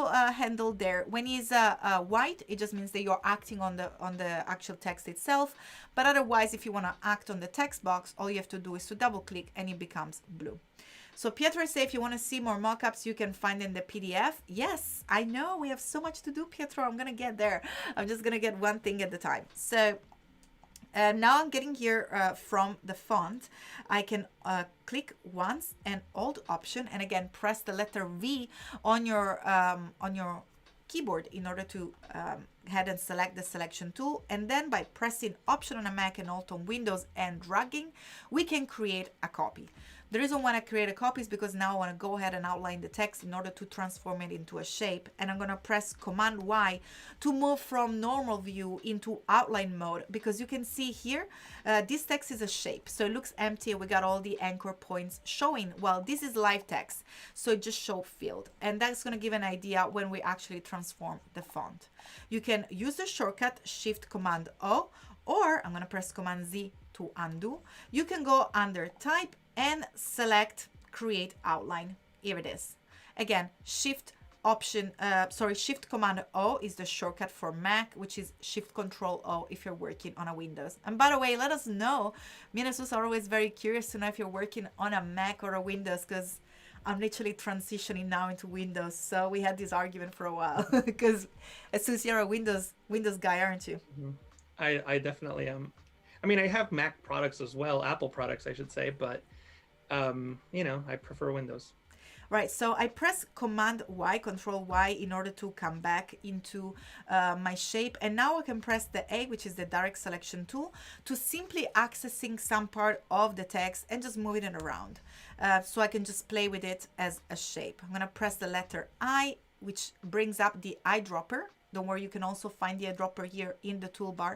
Speaker 2: handle there. When it's white, it just means that you're acting on the actual text itself. But otherwise, if you want to act on the text box, all you have to do is to double click and it becomes blue. So Pietro says, if you want to see more mockups, you can find in the PDF. Yes, I know we have so much to do, Pietro. I'm gonna get there. I'm just gonna get one thing at a time. So now I'm getting here from the font. I can click once and hold Option, and again press the letter V on your keyboard in order to head and select the selection tool. And then by pressing Option on a Mac and Alt on Windows and dragging, we can create a copy. The reason why I create a copy is because now I want to go ahead and outline the text in order to transform it into a shape. And I'm going to press Command Y to move from normal view into outline mode, because you can see here, this text is a shape. So it looks empty. We got all the anchor points showing. Well, this is live text, so it just show filled. And that's going to give an idea when we actually transform the font. You can use the shortcut Shift Command O, or I'm going to press Command Z to undo. You can go under Type and select Create Outline. Here it is. Again, Shift Command O is the shortcut for Mac, which is Shift Control O if you're working on a Windows. And by the way, let us know. Me and Jesus are always very curious to know if you're working on a Mac or a Windows, because I'm literally transitioning now into Windows. So we had this argument for a while because Jesus, you're a Windows guy, aren't you?
Speaker 1: Mm-hmm. I definitely am. I mean, I have Mac products as well, Apple products, I should say, but you know, I prefer Windows.
Speaker 2: Right, so I press Command Y, Control Y in order to come back into my shape. And now I can press the A, which is the direct selection tool, to simply accessing some part of the text and just moving it around. So I can just play with it as a shape. I'm going to press the letter I, which brings up the eyedropper. Don't worry, you can also find the eyedropper here in the toolbar.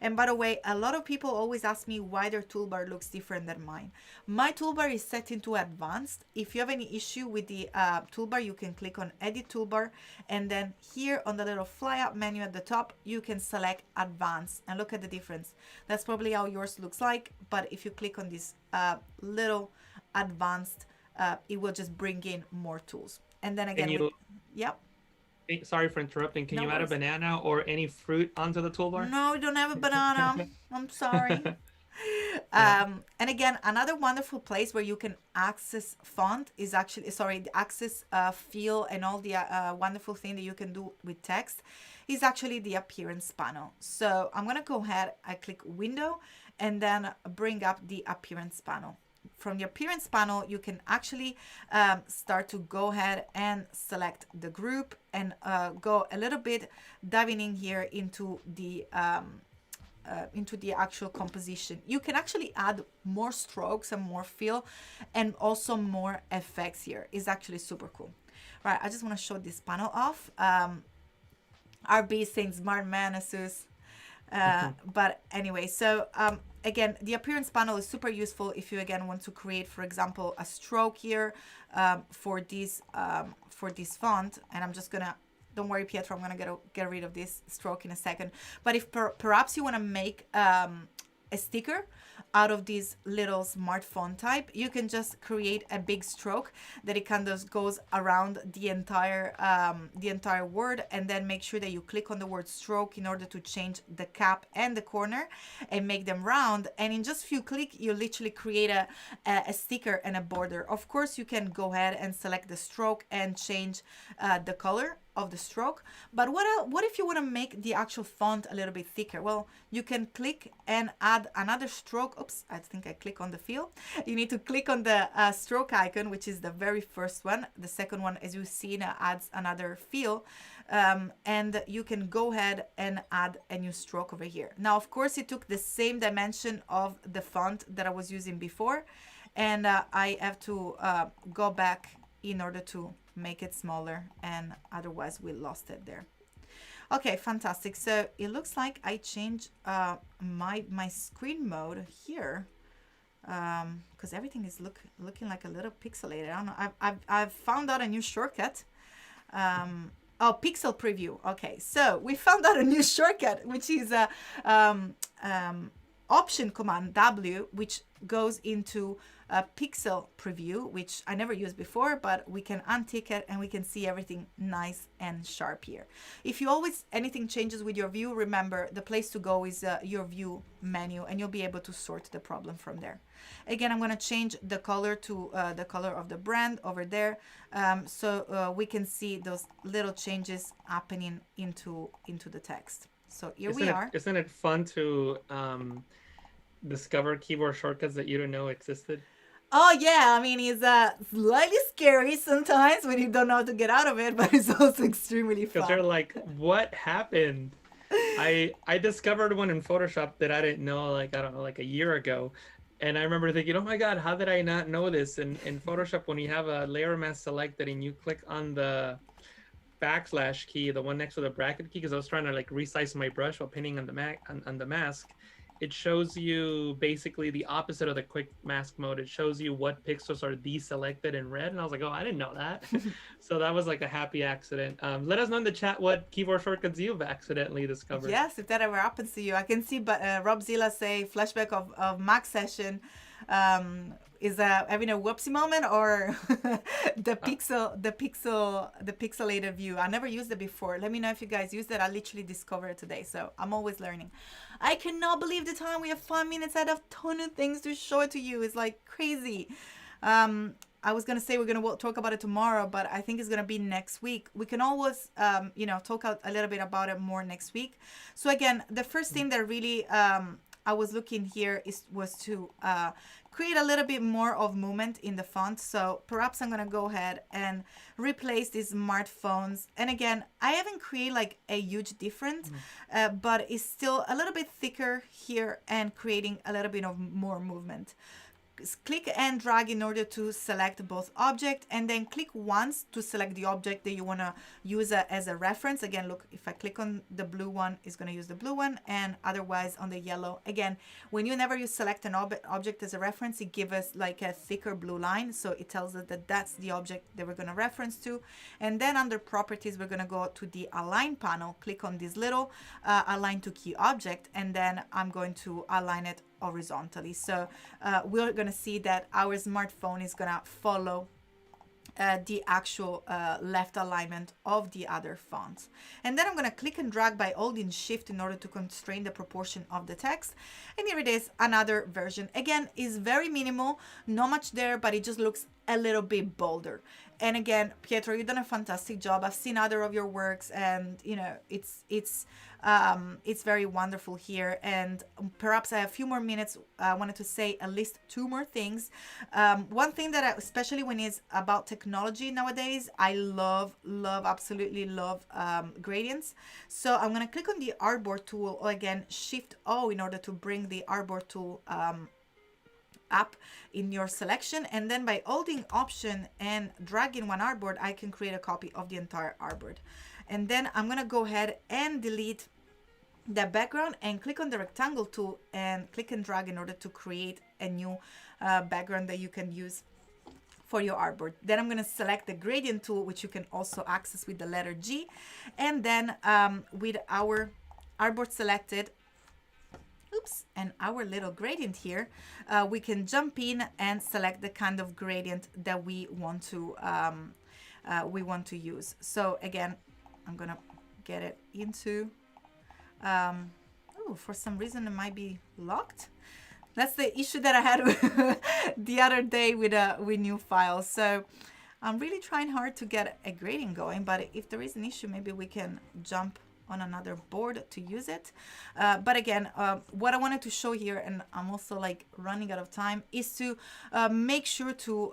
Speaker 2: And by the way, a lot of people always ask me why their toolbar looks different than mine. My toolbar is set into advanced. If you have any issue with the toolbar, you can click on Edit Toolbar. And then here on the little fly up menu at the top, you can select advanced. And look at the difference. That's probably how yours looks like. But if you click on this little advanced, it will just bring in more tools. And then again, yep.
Speaker 1: Sorry for interrupting. Can you add a banana or any fruit onto the toolbar?
Speaker 2: No, we don't have a banana. I'm sorry. And again, another wonderful place where you can access font is actually, access feel and all the wonderful thing that you can do with text is actually the appearance panel. So I'm going to go ahead, I click Window, and then bring up the appearance panel. From the appearance panel, you can actually start to go ahead and select the group and go a little bit diving in here into the actual composition. You can actually add more strokes and more fill and also more effects here. It's actually super cool. Right, I just want to show this panel off. RB is saying smart man, Jesus. But anyway, so again, the appearance panel is super useful if you again want to create, for example, a stroke here for this font. And I'm just gonna, don't worry, Pietro, I'm gonna get rid of this stroke in a second. But if perhaps you want to make a sticker out of this little smartphone type, you can just create a big stroke that it kind of goes around the entire word, and then make sure that you click on the word stroke in order to change the cap and the corner and make them round. And in just few clicks, you literally create a sticker and a border. Of course, you can go ahead and select the stroke and change the color. of the stroke. But what if you want to make the actual font a little bit thicker? Well, you can click and add another stroke. Oops, I think I click on the fill. You need to click on the stroke icon, which is the very first one. The second one, as you see, now adds another fill. And you can go ahead and add a new stroke over here. Now, of course, it took the same dimension of the font that I was using before. And I have to go back in order to make it smaller, and otherwise we lost it there. Okay, fantastic. So it looks like I changed my screen mode here, because everything is looking like a little pixelated. I don't know. I've found out a new shortcut. Oh, pixel preview. Okay, so we found out a new shortcut, which is Option Command W, which goes into a pixel preview, which I never used before, but we can untick it and we can see everything nice and sharp here. If you always, anything changes with your view, remember the place to go is your view menu, and you'll be able to sort the problem from there. Again, I'm going to change the color to the color of the brand over there, so we can see those little changes happening into the text. So here we are.
Speaker 1: Isn't it fun to discover keyboard shortcuts that you didn't know existed?
Speaker 2: Oh yeah, I mean, it's slightly scary sometimes when you don't know how to get out of it, but it's also extremely fun.
Speaker 1: Because you're like, what happened? I discovered one in Photoshop that I didn't know, like, I don't know, like a year ago. And I remember thinking, oh my God, how did I not know this? And in Photoshop, when you have a layer mask selected and you click on the backslash key, the one next to the bracket key, because I was trying to like resize my brush while painting on the mask, it shows you basically the opposite of the quick mask mode. It shows you what pixels are deselected in red. And I was like, oh, I didn't know that. So that was like a happy accident. Let us know in the chat what keyboard shortcuts you've accidentally discovered.
Speaker 2: Yes, if that ever happens to you. I can see Rob Zilla say flashback of Mac session. Is having a whoopsie moment, or the pixelated view? I never used it before. Let me know if you guys used it. I literally discovered it today, so I'm always learning. I cannot believe the time. We have 5 minutes. I have a ton of things to show it to you. It's like crazy. I was gonna say we're gonna talk about it tomorrow, but I think it's gonna be next week. We can always, talk a little bit about it more next week. So again, the first thing that really I was looking here was to create a little bit more of movement in the font. So perhaps I'm gonna go ahead and replace these smartphones. And again, I haven't created like a huge difference, but it's still a little bit thicker here and creating a little bit of more movement. Click and drag in order to select both object, and then click once to select the object that you want to use as a reference. Again, look, if I click on the blue one, it's going to use the blue one, and otherwise on the yellow. Again, when you select an object as a reference, it gives us like a thicker blue line, so it tells us that that's the object that we're going to reference to. And then under properties, we're going to go to the align panel, click on this little align to key object, and then I'm going to align it horizontally. So we're going to see that our smartphone is going to follow the actual left alignment of the other fonts. And then I'm going to click and drag by holding shift in order to constrain the proportion of the text. And here it is, another version. Again, is very minimal, not much there, but it just looks a little bit bolder. And again, Pietro, you've done a fantastic job. I've seen other of your works, and it's very wonderful here. And perhaps I have a few more minutes. I wanted to say at least 2 more things. One thing that especially when it's about technology nowadays, I absolutely love gradients. So I'm going to click on the artboard tool, or again, Shift O in order to bring the artboard tool up in your selection, and then by holding option and dragging one artboard, I can create a copy of the entire artboard. And then I'm gonna go ahead and delete the background and click on the rectangle tool and click and drag in order to create a new background that you can use for your artboard. Then I'm going to select the gradient tool, which you can also access with the letter G, and then with our artboard selected, and our little gradient here, we can jump in and select the kind of gradient that we want to use. So again, I'm gonna get it into for some reason it might be locked. That's the issue that I had the other day with new files. So I'm really trying hard to get a gradient going, but if there is an issue, maybe we can jump on another board to use it. But again, what I wanted to show here, and I'm also like running out of time, is to make sure to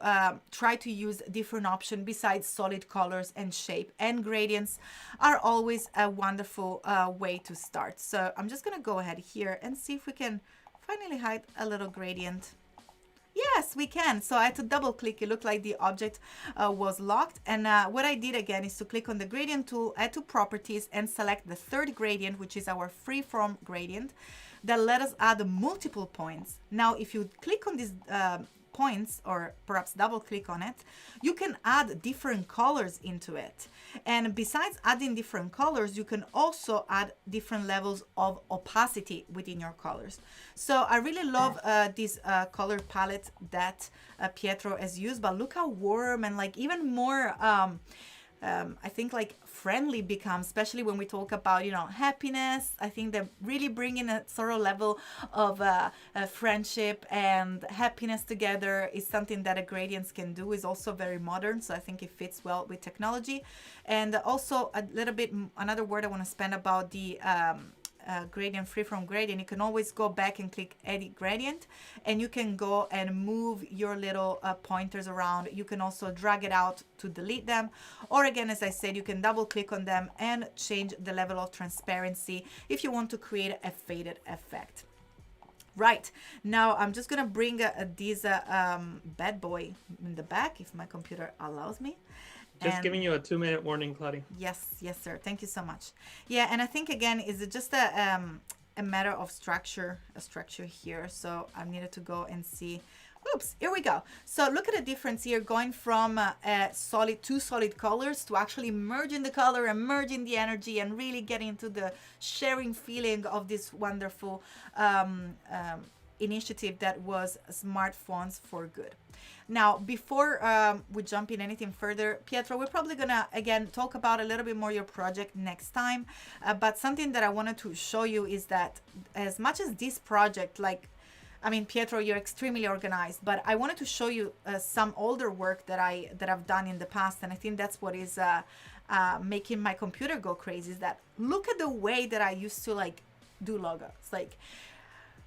Speaker 2: try to use different options besides solid colors and shape, and gradients are always a wonderful way to start. So I'm just gonna go ahead here and see if we can finally hide a little gradient. Yes, we can. So I had to double click. It looked like the object was locked. And what I did again is to click on the gradient tool, add to properties, and select the third gradient, which is our freeform gradient that let us add multiple points. Now, if you click on these points, or perhaps double click on it, you can add different colors into it. And besides adding different colors, you can also add different levels of opacity within your colors. So I really love this color palette that Pietro has used, but look how warm and like even more I think like friendly becomes, especially when we talk about, you know, happiness. I think they're really bringing a sort of level of friendship and happiness together is something that a gradients can do. Is also very modern, so I think it fits well with technology. And also a little bit, another word I want to spend about the gradient, freeform gradient. You can always go back and click edit gradient, and you can go and move your little pointers around. You can also drag it out to delete them, or again, as I said, you can double click on them and change the level of transparency if you want to create a faded effect. Right, now I'm just gonna bring this bad boy in the back if my computer allows me.
Speaker 1: Just giving you a 2-minute warning, Kladi.
Speaker 2: Yes, yes, sir. Thank you so much. Yeah, and I think again, is it just a matter of structure, a structure here. So I needed to go and see. Oops, here we go. So look at the difference here, going from two solid colors to actually merging the color and merging the energy and really getting into the sharing feeling of this wonderful initiative that was Smartphones for Good. Now, before we jump in anything further, Pietro, we're probably gonna again talk about a little bit more your project next time. But something that I wanted to show you is that as much as this project, like, I mean, Pietro, you're extremely organized, but I wanted to show you some older work that I've done in the past, and I think that's what is making my computer go crazy. Is that look at the way that I used to like do logos, like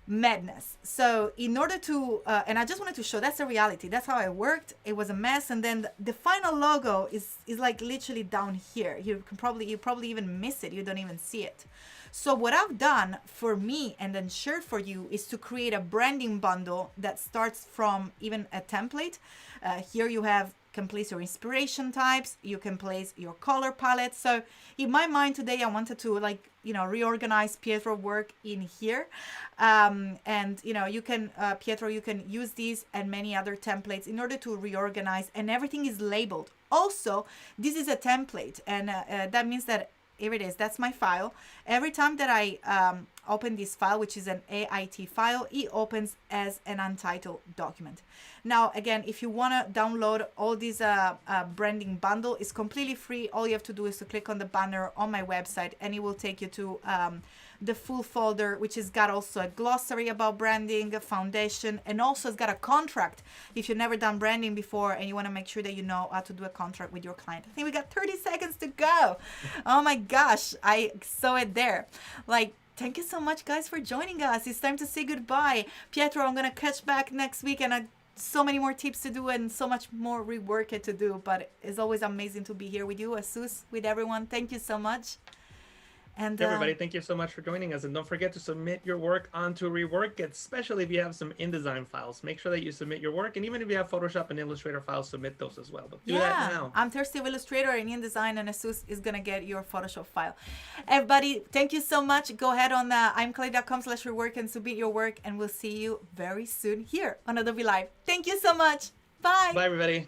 Speaker 2: madness. So in order to and I just wanted to show that's the reality. That's how I worked. It was a mess, and then the final logo is like literally down here. You probably even miss it. You don't even see it. So what I've done for me and then shared for you is to create a branding bundle that starts from even a template. Here you can place your inspiration types, you can place your color palette. So in my mind today, I wanted to like, you know, reorganize Pietro work in here. And, you know, you can, Pietro, you can use these and many other templates in order to reorganize, and everything is labeled. Also, this is a template, and that means that here it is. That's my file. Every time that I open this file, which is an AIT file, it opens as an untitled document. Now, again, if you want to download all these branding bundle, it's completely free. All you have to do is to click on the banner on my website, and it will take you to the full folder, which has got also a glossary about branding, a foundation, and also it's got a contract if you've never done branding before and you want to make sure that you know how to do a contract with your client. I think we got 30 seconds to go. Oh my gosh, I saw it there. Like, thank you so much, guys, for joining us. It's time to say goodbye. Pietro, I'm going to catch back next week, and so many more tips to do and so much more rework to do. But it's always amazing to be here with you, Jesús, with everyone. Thank you so much. And
Speaker 1: everybody, thank you so much for joining us. And don't forget to submit your work onto Rework, especially if you have some InDesign files. Make sure that you submit your work. And even if you have Photoshop and Illustrator files, submit those as well. But do that now.
Speaker 2: I'm thirsty of Illustrator and InDesign, and Jesús is going to get your Photoshop file. Everybody, thank you so much. Go ahead on imkladi.com/rework and submit your work. And we'll see you very soon here on Adobe Live. Thank you so much. Bye.
Speaker 1: Bye, everybody.